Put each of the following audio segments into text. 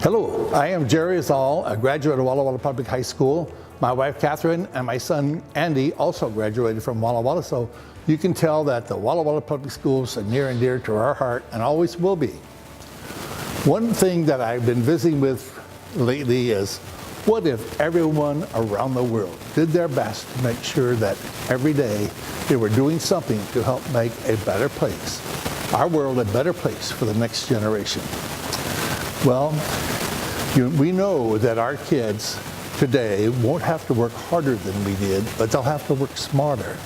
Hello, I am Jerry Zahl, a graduate of Walla Walla Public High School. My wife Catherine and my son Andy also graduated from Walla Walla, so you can tell that the Walla Walla Public Schools are near and dear to our heart and always will be. One thing that I've been visiting with lately is, what if everyone around the world did their best to make sure that every day they were doing something to help make a better place, our world a better place for the next generation? Well, we know that our kids today won't have to work harder than we did, but they'll have to work smarter.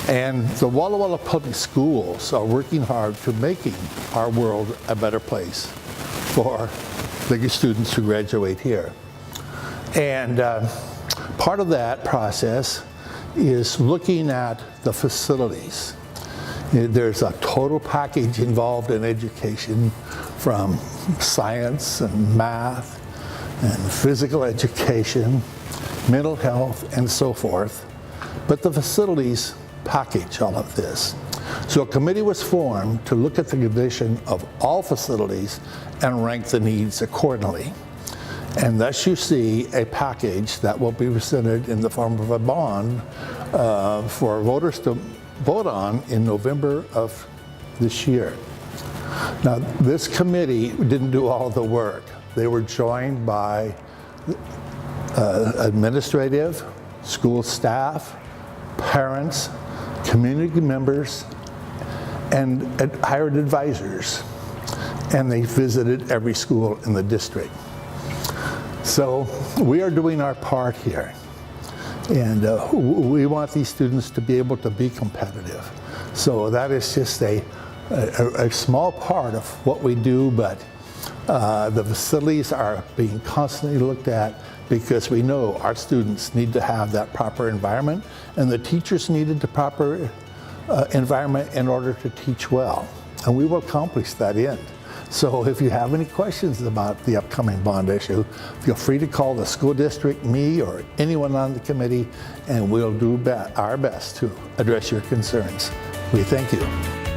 And the Walla Walla Public Schools are working hard to making our world a better place for the students who graduate here. And part of that process is looking at the facilities. There's a total package involved in education, from science and math and physical education, mental health, and so forth. But the facilities package all of this. So a committee was formed to look at the condition of all facilities and rank the needs accordingly. And thus you see a package that will be presented in the form of a bond for voters to vote on in November of this year. Now, this committee didn't do all the work. They were joined by administrative, school staff, parents, community members, and hired advisors. And they visited every school in the district. So we are doing our part here. And we want these students to be able to be competitive. So that is just a small part of what we do, but the facilities are being constantly looked at because we know our students need to have that proper environment, and the teachers needed the proper environment in order to teach well. And we will accomplish that end. So if you have any questions about the upcoming bond issue, feel free to call the school district, me, or anyone on the committee, and we'll do our best to address your concerns. We thank you.